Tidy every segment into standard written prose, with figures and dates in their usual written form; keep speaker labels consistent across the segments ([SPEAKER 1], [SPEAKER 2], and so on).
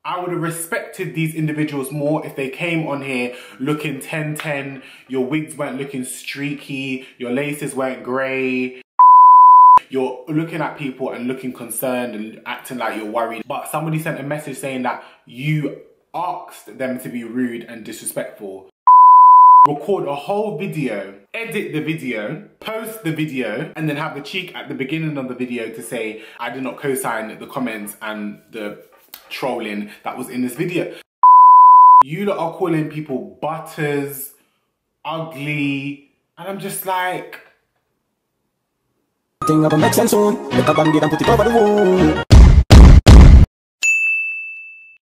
[SPEAKER 1] I would have respected these individuals more if they came on here looking 10-10, your wigs weren't looking streaky, your laces weren't grey, you're looking at people and looking concerned and acting like you're worried. But somebody sent a message saying that you asked them to be rude and disrespectful. Record a whole video, edit the video, post the video, and then have the cheek at the beginning of the video to say, I did not co-sign the comments and the trolling that was in this video. You lot are calling people butters, ugly, and I'm just like...
[SPEAKER 2] Thing up and make sense soon. Make a band-aid and put it over the wound.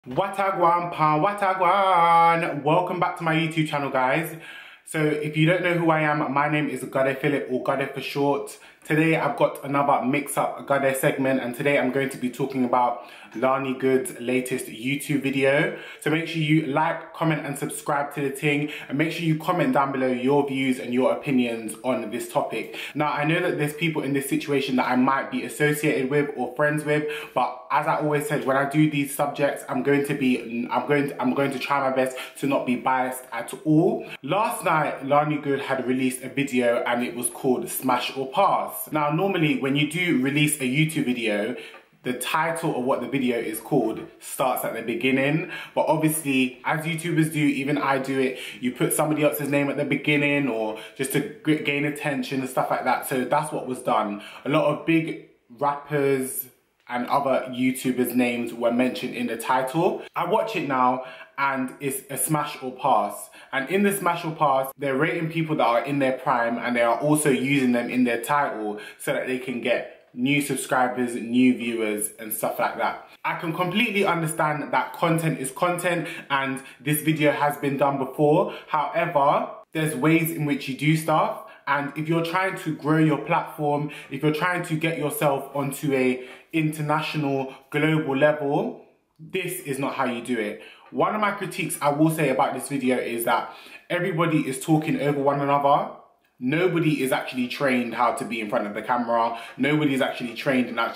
[SPEAKER 1] Watagwan pan, watagwan. Welcome back to my YouTube channel, guys. So if you don't know who I am, my name is Phillip, or Gade for short. Today I've got another mix-up Gade segment, and today I'm going to be talking about LANI Good's latest YouTube video. So make sure you like, comment and subscribe to the thing, and make sure you comment down below your views and your opinions on this topic. Now I know that there's people in this situation that I might be associated with or friends with, but as I always said, when I do these subjects, I'm going to try my best to not be biased at all. Last night, LANI Good had released a video and it was called Smash or Pass. Now normally when you do release a YouTube video, the title of what the video is called starts at the beginning, but obviously as YouTubers do, even I do it, you put somebody else's name at the beginning or just to gain attention and stuff like that. So that's what was done. A lot of big rappers and other YouTubers' names were mentioned in the title. I watch it now and it's a smash or pass. And in the smash or pass, they're rating people that are in their prime and they are also using them in their title so that they can get new subscribers, new viewers and stuff like that. I can completely understand that content is content and this video has been done before. However, there's ways in which you do stuff, and if you're trying to grow your platform, if you're trying to get yourself onto a international, global level, this is not how you do it. One of my critiques I will say about this video is that everybody is talking over one another. Nobody is actually trained how to be in front of the camera. Nobody is actually trained in how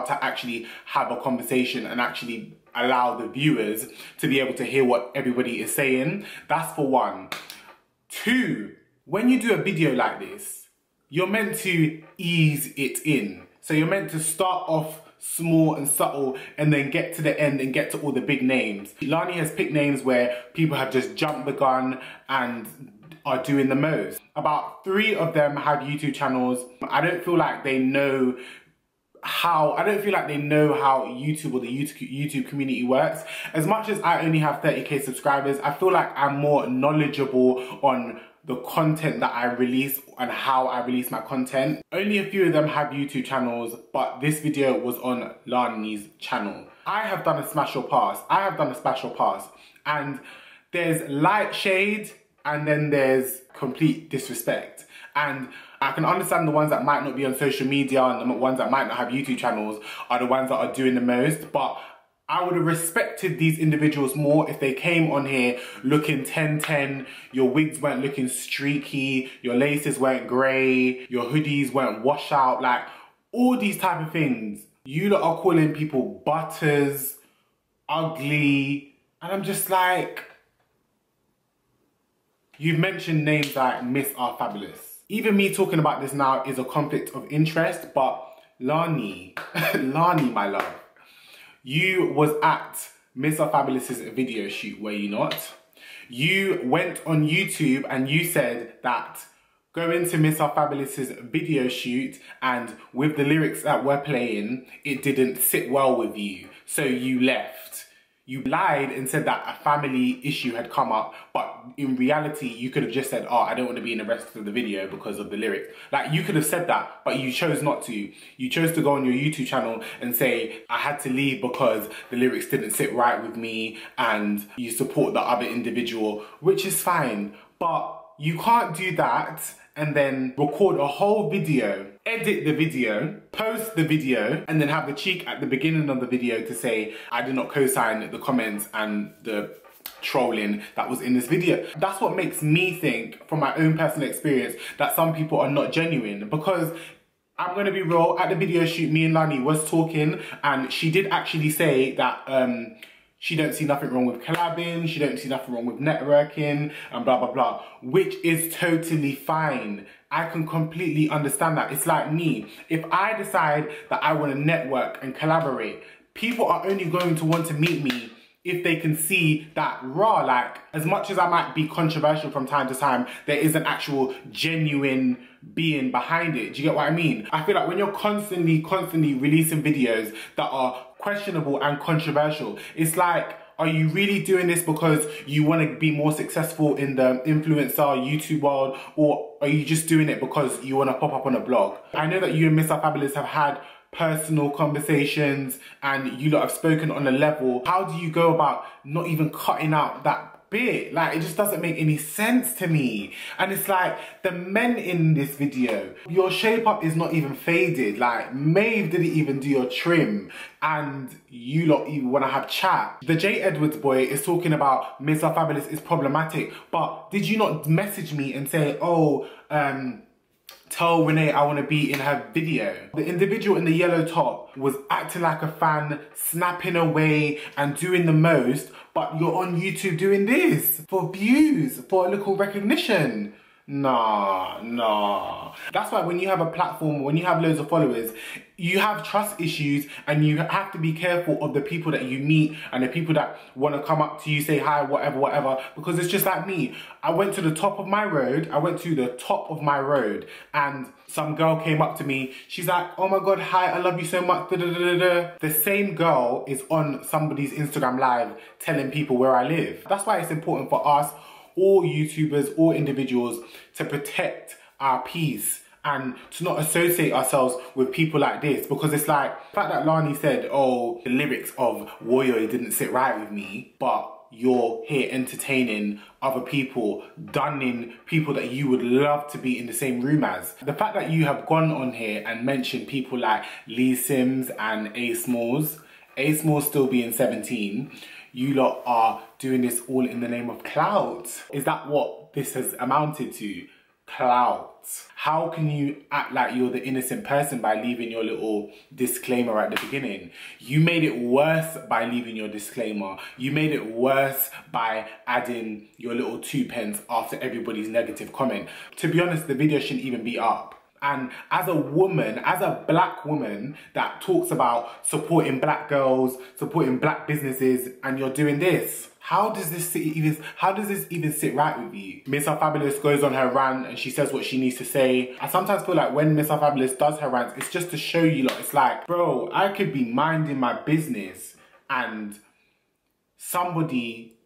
[SPEAKER 1] to actually have a conversation and actually allow the viewers to be able to hear what everybody is saying. That's for one. Two, when you do a video like this, you're meant to ease it in. So you're meant to start off small and subtle and then get to the end and get to all the big names. LANI has picked names where people have just jumped the gun and are doing the most. About 3 of them have YouTube channels. I don't feel like they know how YouTube or the YouTube community works. As much as I only have 30k subscribers, I feel like I'm more knowledgeable on the content that I release and how I release my content. Only a few of them have YouTube channels, but this video was on LANI's channel. I have done a smash or pass. And there's light shade and then there's complete disrespect. And I can understand the ones that might not be on social media and the ones that might not have YouTube channels are the ones that are doing the most, but I would have respected these individuals more if they came on here looking 10-10, your wigs weren't looking streaky, your laces weren't grey, your hoodies weren't washed out, like all these type of things. You lot are calling people butters, ugly, and I'm just like, you've mentioned names like Miss RFABULOUS. Even me talking about this now is a conflict of interest, but LANI, LANI, my love. You was at Miss RFABULOUS's video shoot, were you not? You went on YouTube and you said that going to Miss RFABULOUS's video shoot and with the lyrics that were playing, it didn't sit well with you, so you left. You lied and said that a family issue had come up, but in reality, you could have just said, oh, I don't want to be in the rest of the video because of the lyrics. Like, you could have said that, but you chose not to. You chose to go on your YouTube channel and say, I had to leave because the lyrics didn't sit right with me, and you support the other individual, which is fine. But you can't do that and then record a whole video, edit the video, post the video, and then have the cheek at the beginning of the video to say, I did not co-sign the comments and the trolling that was in this video. That's what makes me think, from my own personal experience, that some people are not genuine, because I'm gonna be real, at the video shoot, me and LANI was talking, and she did actually say that she don't see nothing wrong with collabing, she don't see nothing wrong with networking, and blah, blah, blah, which is totally fine. I can completely understand that. It's like me. If I decide that I want to network and collaborate, people are only going to want to meet me if they can see that raw, like, as much as I might be controversial from time to time, there is an actual genuine being behind it. Do you get what I mean? I feel like when you're constantly releasing videos that are questionable and controversial, it's like, are you really doing this because you want to be more successful in the influencer YouTube world, or are you just doing it because you want to pop up on a blog? I know that you and Mr. Fabulous have had personal conversations and you lot have spoken on a level. How do you go about not even cutting out that bit? Like, it just doesn't make any sense to me. And it's like, the men in this video, your shape up is not even faded. Like, Maeve didn't even do your trim, and you lot even want to have chat. The J Edwards boy is talking about Mr. Fabulous is problematic, but did you not message me and say, oh, tell Renee I want to be in her video? The individual in the yellow top was acting like a fan, snapping away and doing the most, but you're on YouTube doing this for views, for a little recognition. Nah. That's why when you have a platform, when you have loads of followers, you have trust issues, and you have to be careful of the people that you meet and the people that want to come up to you, say hi, whatever, because it's just like me. I went to the top of my road, and some girl came up to me. She's like, oh my God, hi, I love you so much, da, da, da, da, da. The same girl is on somebody's Instagram live telling people where I live. That's why it's important for us, all YouTubers, all individuals, to protect our peace and to not associate ourselves with people like this, because it's like, the fact that LANI said, oh, the lyrics of Woyo didn't sit right with me, but you're here entertaining other people, dunning people that you would love to be in the same room as. The fact that you have gone on here and mentioned people like Lee Sims and A Smalls still being 17, you lot are doing this all in the name of clout. Is that what this has amounted to? Clout. How can you act like you're the innocent person by leaving your little disclaimer at the beginning? You made it worse by leaving your disclaimer. You made it worse by adding your little 2 pence after everybody's negative comment. To be honest, the video shouldn't even be up. And as a woman, as a black woman that talks about supporting black girls, supporting black businesses, and you're doing this, how does this even sit right with you? Miss Fabulous goes on her rant and she says what she needs to say. I sometimes feel like when Miss Fabulous does her rants, it's just to show you lot. It's like, bro, I could be minding my business and somebody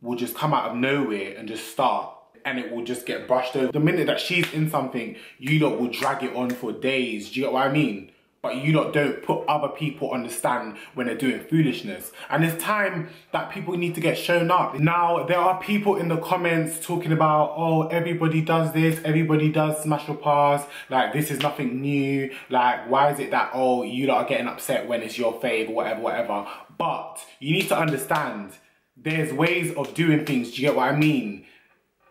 [SPEAKER 1] will just come out of nowhere and just start, and it will just get brushed over. The minute that she's in something, you lot will drag it on for days. Do you get what I mean? But you lot don't put other people on the stand when they're doing foolishness. And it's time that people need to get shown up. Now, there are people in the comments talking about, oh, everybody does this, everybody does smash or pass, like this is nothing new, like why is it that, oh, you lot are getting upset when it's your fave, whatever. But you need to understand, there's ways of doing things, do you get what I mean?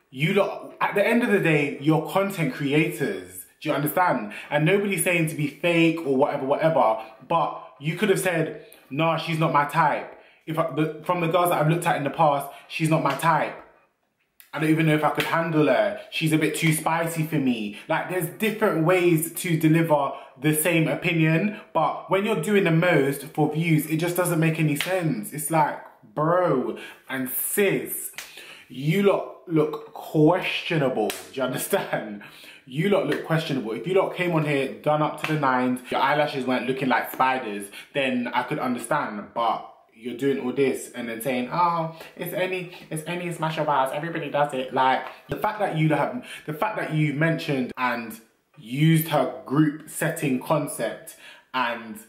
[SPEAKER 1] You lot, at the end of the day, you're content creators. Do you understand? And nobody's saying to be fake or whatever, but you could have said, nah, she's not my type. From the girls that I've looked at in the past, she's not my type. I don't even know if I could handle her. She's a bit too spicy for me. Like, there's different ways to deliver the same opinion, but when you're doing the most for views, it just doesn't make any sense. It's like, bro and sis, you lot look questionable. Do you understand? You lot look questionable. If you lot came on here done up to the nines, your eyelashes weren't looking like spiders, then I could understand. But you're doing all this and then saying, oh, it's only smash or bars, everybody does it. Like, the fact that you mentioned and used her group setting concept and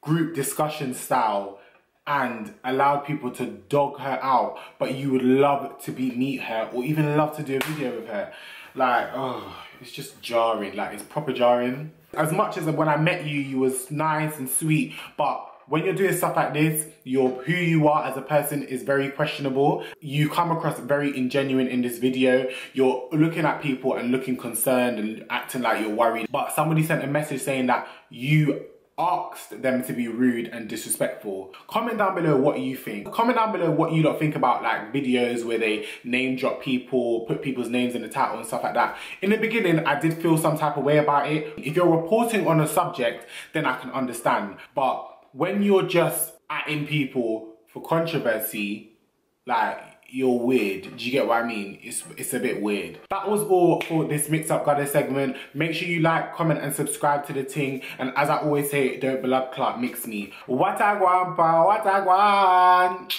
[SPEAKER 1] group discussion style and allowed people to dog her out, but you would love to meet her or even love to do a video with her. Like, oh, it's just jarring. Like, it's proper jarring. As much as when I met you, you was nice and sweet, but when you're doing stuff like this, who you are as a person is very questionable. You come across very ingenuine in this video. You're looking at people and looking concerned and acting like you're worried. But somebody sent a message saying that you asked them to be rude and disrespectful. Comment down below what you think. Comment down below what you lot think about like videos where they name drop people, put people's names in the title and stuff like that. In the beginning, I did feel some type of way about it. If you're reporting on a subject, then I can understand. But when you're just atting people for controversy, like, you're weird. Do you get what I mean? It's a bit weird. That was all for this Mix Up Goddess segment. Make sure you like, comment and subscribe to the ting. And as I always say, don't blood clot mix me. What I want, what I want.